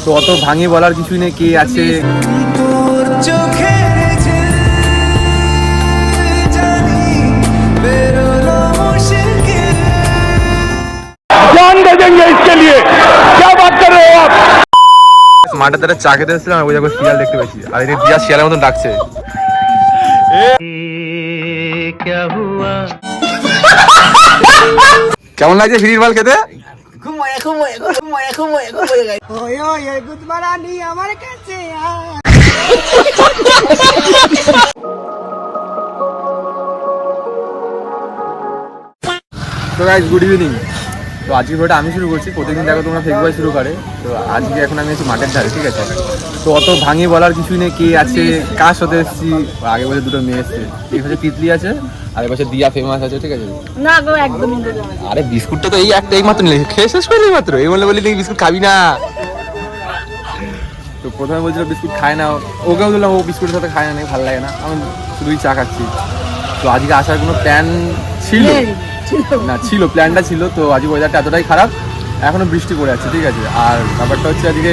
তো অত ভাঙিয়ে বলার কিছুই নেই, কে আছে মাঠের ধারে চা খেতে এসেছিলাম, ওই দেখো শিয়াল দেখতে পেয়েছি, আর এই দিয়া শিয়ালের মতন ডাকছে। কেমন লাগছে ফ্রির মাল খেতে? তো গাইস গুড ইভিনিং। তো আজকে ভিডিওটা আমি শুরু করছি, প্রতিদিন দেখো তোমরা ফেসবুকে শুরু করে, তো আজকে এখন আমি আছি মাঠের ধারে, ঠিক আছে। তো অত ভাঙিয়ে বলার কিছুই নেই, কে আছে কার সাথে এসেছি। আগে বলে দুটো মেয়ে এসছে, এই পাশে তিতলি আছে আর এই পাশে দিয়া ফেমাস আছে, ঠিক আছে। না গো একদমই না। আরে বিস্কুটটা তো এই মাত্র নিলে, খেয়ে শেষ করে এই মাত্র, এই বলে বলি তুই বিস্কুট খাবি না। তো প্রথমে বলছিল বিস্কুট খায় না, ওকেও বললাম ও বিস্কুটের সাথে খায় না, ভালো লাগে না, আমি শুধুই চা খাচ্ছি। তো আজকে আসার কোনো প্ল্যান ছিল না, ছিল প্ল্যানটা ছিল। তো আজকে ওয়েদারটা এতটাই খারাপ, এখনো বৃষ্টি পড়ে যাচ্ছে, ঠিক আছে। আর ব্যাপারটা হচ্ছে আজকে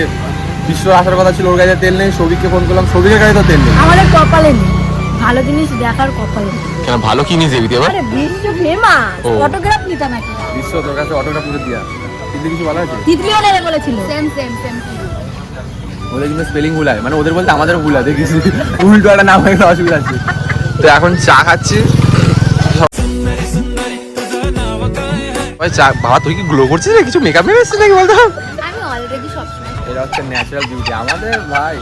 বিশ্ব আসার কথা ছিল, ওর গাড়িতে তেল নেই। সৌভিককে ফোন করলাম, সৌভিকের গাড়িতে তেল নেই। আমাদের কপালে নেই, ভালো জিনিস দেখার কপালে নেই। কেন ভালো কি নিয়ে যাবি এবার? আরে বিশ্ব ফেমাস অটোগ্রাফ নিতে নাকি? বিশ্ব তোর কাছে অটোগ্রাফ করে দিয়া, কিন্তু কিছু বলা আছে? তিতলিও নেবে বলেছিল। Same same same. ওদের কিন্তু স্পেলিং ভুল হয়, মানে ওদের বলতে আমাদের ভুল হয়, দেখিস উল্টো একটা নাম হয়ে অসুবিধা আছে। তো এখন চা খাচ্ছি। চা বাবা, তুই কি গ্লো করছিস রে? কিছু মেকআপ নিয়ে এসেছিস নাকি বলতো? আমি অলরেডি সব সময় এটা হচ্ছে ন্যাচারাল বিউটি আমাদের ভাই,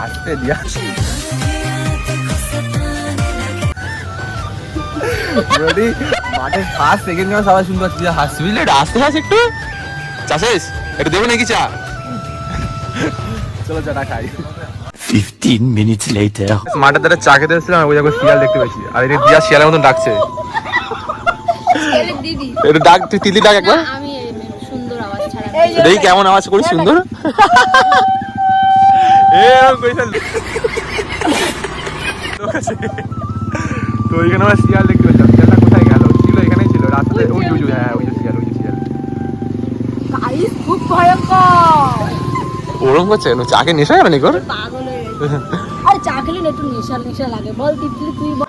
আসতে দিয়া রোডি মাঠে ফার্স্ট সেকেন্ড গেম সবাই শুনতে পাচ্ছি, হাসবি রে, আসতে হাস একটু। চা শেষ, একটু দেবে নাকি চা? চলো চাটা খাই। 15 minutes later. মাঠের ধারে চা খেতে এসেছিলাম, ওই দেখো শিয়াল দেখতে পেয়েছি, আর এই দিয়া শিয়ালের মতন ডাকছে। দিদি একটু ডাক, তুই তিতলি ডাক একবার। আমি সুন্দর আওয়াজ ছাড়া দেখি কেমন আওয়াজ করি, সুন্দর। তো ওইখানে আমরা শিয়াল দেখতে পেলাম, শিয়ালটা কোথায় গেল? ছিল এখানেই ছিল রাস্তায়, ওই হ্যাঁ ওই যে শিয়াল, ওই যে শিয়াল। গাইস খুব ভয়ঙ্কর। ওরকম করছে কেন? চাকে নেশা গেল নাকি ওর? পাগল হয়ে গেছে। আরে চা খেলে না একটু নেশা নেশা লাগে, বল তিতলি তুই বল।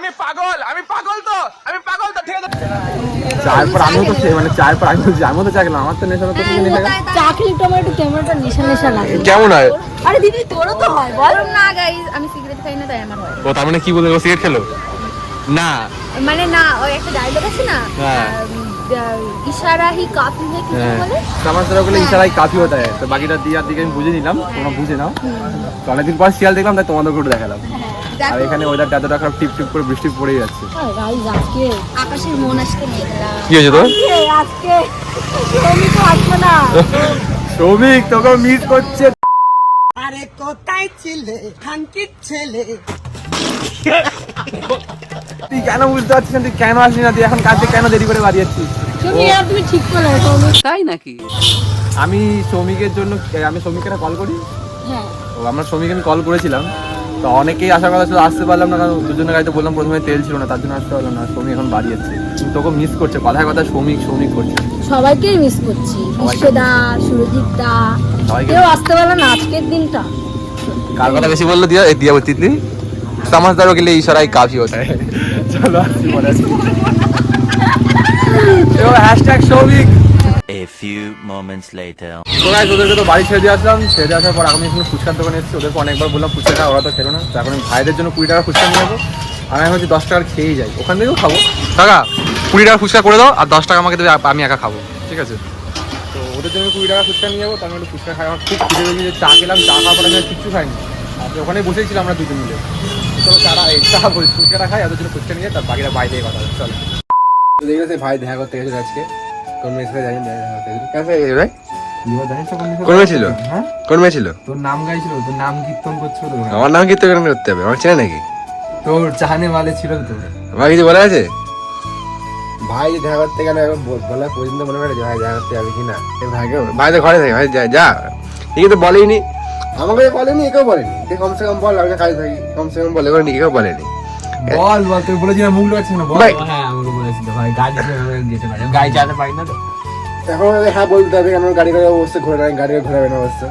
আমি পাগল তো ঠিক আছে। চায়ের পর আমিও তো মানে চায়ের পর আমিও তো চা খেলাম, আমার তো নেশা তো কিছু নেশা। চা খেলে একটু আমার একটু কেমন একটা নেশা নেশা লাগে। কেমন হয়? আরে দিদি তোরও তো হয় বল। না গাইস আমি সিগারেট খাই না, তাই আমার হয়। ও তার মানে কি বলে ও সিগারেট খেলো না? মানে না, ওই একটা ডায়লগ আছে না, ইশারা হি কাফি হে, কি বলে? আমার সাথে বলে ইশারাই কাফি হতে হয়। তো বাকিটা দিয়ার দিকে আমি বুঝে নিলাম, তোমরা বুঝে নাও। তো অনেকদিন পর শিয়াল দেখলাম, তাই তোমাদের করে দেখালাম। আর এখানে ওয়েদারটা এতটা খারাপ, টিপ টিপ করে বৃষ্টি পড়েই যাচ্ছে। গাইস আজকে আকাশের মন আজকে মেঘলা। কি হয়েছে তোর? আজকে তুমি তো আসবে না। সৌভিক তোকে মিস করছে। আরে কোথায় ছিলে খানকির ছেলে? তুই কেন বুঝতে পারছিস না? তুই কেন আসলি না? তুই এখন কাজে কেন দেরি করে বাড়ি যাচ্ছিস? তুমি ঠিক করে তাই নাকি? আমি সৌমিকের জন্য, আমি সৌমিককে কল করি। হ্যাঁ ও আমার সৌমিক আমি কল করেছিলাম, তো অনেকেই আসার কথা ছিল, আসতে পারলাম না, কারণ দুজনের গাড়িতে বললাম প্রথমে তেল ছিল না, তার জন্য আসতে পারলাম না। সৌমিক এখন বাড়ি যাচ্ছে, তোকে মিস করছে, কথায় কথা সৌমিক করছে। সবাইকেই মিস করছি, বিশ্বদা, সুরজিৎ দা, কেউ আসতে পারলো না আজকের দিনটা। কার কথা বেশি বললো? দিয়া তিতলি समझदारों के लिए इशारा ही काफी होता है। चलो আসি পরে আসি। তো hashtag Souvik. A few moments later. তো গাইস ওদেরকে তো বাড়ি ছেড়ে দিয়ে আসলাম, ছেড়ে দিয়ে আসার পর আমি এখানে ফুচকার দোকানে এসেছি। ওদেরকে অনেকবার বললাম ফুচকা খা, ওরা তো খেলো না। তো এখন ভাইদের জন্য 20 টাকা ফুচকা নিয়ে যাবো, আমি ভাবছি 10 টাকার খেয়েই যাই, ওখান থেকেও খাবো। টাকা 20 টাকা ফুচকা করে দাও, আর 10 টাকা আমাকে দেবে, আমি একা খাবো, ঠিক আছে। তো ওদের জন্য 20 টাকা ফুচকা নিয়ে যাবো, তার একটু ফুচকা খাই। আমার খুব খিদে পেয়েছে, চা খেলাম, চা খাওয়ার পরে আমি কিচ্ছু খাইনি। আর ওখানে বসেছিলাম আমরা দুজন মিলে, চলো চা বলি ফুচকাটা খাই, ওদের জন্য ফুচকা নিয়ে, তার বাকিটা বাইরে কথা হবে। চলো দেখে ভাই দেখা করতে গেছে আজকে, কোন মেয়ের সাথে জানি দেখা করতে গেছে। ভাই কোন মেয়ে ছিল? হ্যাঁ কোন মেয়ে ছিল? তোর নাম গাইছিল, তোর নাম কীর্তন করছিল। আমার নাম কীর্তন করতে হবে? আমার চেনে নাকি? তোর চাহানে ওয়ালে ছিল তো। আমার কিছু বলা আছে? ভাই দেখা করতে গেলে বলা পর্যন্ত মনে হয় ভাই দেখা করতে যাবে কিনা। ভাই তো ঘরে থাকে, ভাই যা ঠিক তো বলেনি, আমাকে বলেনি, একেও বলেনি। কমসে কম বল, আমি কাজে থাকি, কমসে কম বলে করে কেউ বলেনি। বল তুই বলেছি না, মুখ লাগছে না বল। হ্যাঁ আমাকে বলেছিল ভাই গাড়ি যেতে পারি, গাড়ি যেতে পারি না তো। এখন হ্যাঁ বলতে হবে কেন গাড়ি করে অবস্থা ঘোরা গাড়ি ঘোরাবে না অবস্থা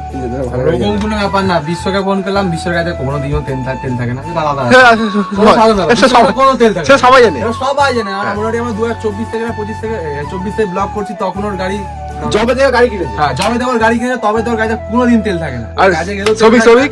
ভালো লাগে। ওরকম কোনো ব্যাপার না, বিশ্বকে ফোন করলাম, বিশ্বের কাছে কোনো দিনও তেল থাকে না, সেটা আলাদা হ্যাঁ, কোনো সাধারণ ব্যাপার। সে সবাই- বিশ্বকে কোনো তেল থাকে সে না। সবাই জানে এটা সবাই জানে। আর মোটামুটি আমরা 2024 থেকে না 25 থেকে 24 থেকে ব্লগ করছি, তখন ওর গাড়ি জবে থেকে গাড়ি কিনেছে হ্যাঁ জবে দেওয়ার গাড়ি কিনে, তবে তোর গাড়িতে কোনোদিন তেল থাকে না। আর কাজে গেলেও তেল সবিক থাকে না। সবিক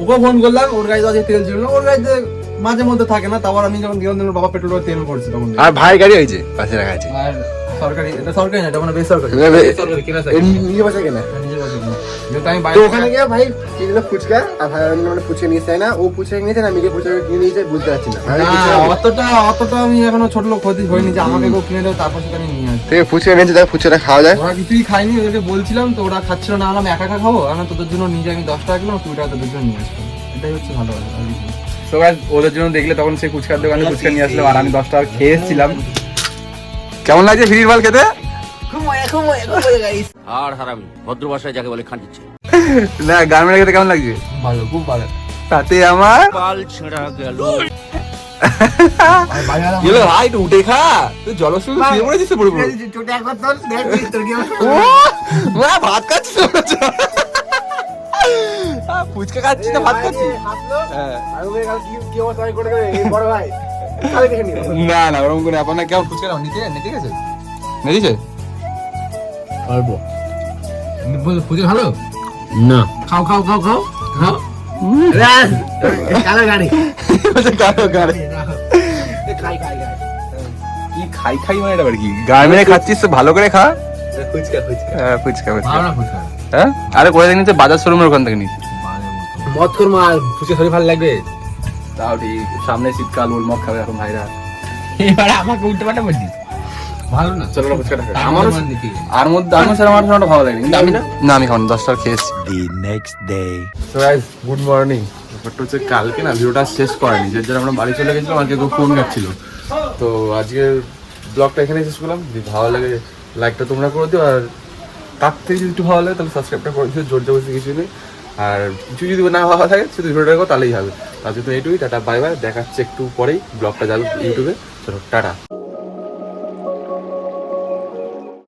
ওকে ফোন করলাম, ওর গাড়িতে আজকে তেল ছিল না, ওর গাড়িতে মাঝে মধ্যে থাকে না। তারপর আমি যখন গেলাম, ওর বাবা পেট্রোল তেল করছে তখন। আর ভাই গাড়ি হয়েছে পাশে রাখা আছে আর সরকারি, এটা সরকারি না, এটা মানে বেসরকারি। এটা বে- বেসরকারি কেনা এর নিজে বসে কেনা নিজে বসে কিনা। যেহেতু আমি তো বাইরে ওখানে গিয়ে ভাই কিনলো ফুচকা আর ভাই মানে ফুচকা নিয়ে যায় না, ও ফুচকা নিয়েছে না মিকে ফুচকা কিনে নিয়েছে বুঝতে পারছি না ভাই অতটা আমি এখনো ছোট লোক হয়নি যে আমাকে কেউ কিনে দেবে তারপর সেটা আমি নিয়ে আসবো। থেকে ফুচকা নিয়েছে তাই ফুচকাটা খাওয়া যায় ওরা কিছুই খাইনি, ওদেরকে বলছিলাম তো ওরা খাচ্ছিল না, আমি একা একা খাবো, আমি তোদের জন্য নিজে আমি 10 টাকা কিলো 2 টাকা তোদের জন্য নিয়ে আসবো, এটাই হচ্ছে ভালো। তো গাইস ওদের জন্য দেখলে তখন সেই ফুচকার দোকানে ফুচকা নিয়ে আসলাম, আর আমি 10 টাকা খেয়ে এসেছিলাম। কেমন লাগছে ফ্রির মাল খেতে? আর হারামি ভদ্র ভাষায় যাকে বলে খাঁটিচ্ছে। না গার্মেন্ট খেতে কেমন লাগছে? ভালো, খুব ভালো। তাতে আমার পাল ছেঁড়া গেল। গেলো ভাই, একটু উঠে খা, তুই জলস্রোত শুয়ে পড়েছিস তো পুরো পুরো। ও মা ভাত খাচ্ছিস মনে হচ্ছে। ফুচকা খাচ্ছিস না ভাত খাচ্ছিস? হ্যাঁ। কি অবস্থা করে দেবে এই বড় ভাই খালি দেখে নিও না না ওরকম কোনো ব্যাপার না। কেমন ফুচকা নিতে নিতে গেছে? নিয়েছে অল্প ফুচকা ভালো না খাও খাও খাও খাও খাও। কালো গাড়ি কারো গাড়ি খাই খাই খাই কি খাই খাই মানে এটা আবার কি? গার্মেন্টে খাচ্ছিস তো ভালো করে খা। ফুচকা ফুচকা হ্যাঁ ফুচকা ফুচকা হ্যাঁ। আরে করে দেখি তো বাজার শোরুমের ওখান থেকে নি। মদ কর মাল ফুচকা শরীর ভালো লাগবে তাও ঠিক, সামনে শীতকাল ওল মগ খাবে এখন ভাইরা। এবারে আমাকে উল্টো পাল্টা বলছিস ভালো না, চলো না ফুচকাটা খাই। আমারও আর মধ্যে আমার স্যার আমার শোনাটা ভালো লাগেনি, কিন্তু আমি না আমি খাওনি 10 টাকা খেয়েছি। The next day. তো গাইস গুড মর্নিং। ব্যাপারটা হচ্ছে কালকে না ভিডিওটা শেষ করেনি, যে জন্য আমরা বাড়ি চলে গেছিলাম, আজকে তো ফোন যাচ্ছিল। তো আজকে ব্লগটা এখানে শেষ করলাম। যদি ভালো লাগে লাইকটা তোমরা করে দিও, আর তার থেকে যদি একটু ভালো লাগে তাহলে সাবস্ক্রাইবটা করে দিও, জোর জবরদস্তি কিছু নেই। আর কিছু যদি না ভালো থাকে শুধু ভিডিওটা দেখো তাহলেই হবে। তার জন্য এইটুকুই, টাটা বাই বাই, দেখাচ্ছে একটু পরেই ব্লগটা যাবে ইউটিউবে। চলো টাটা।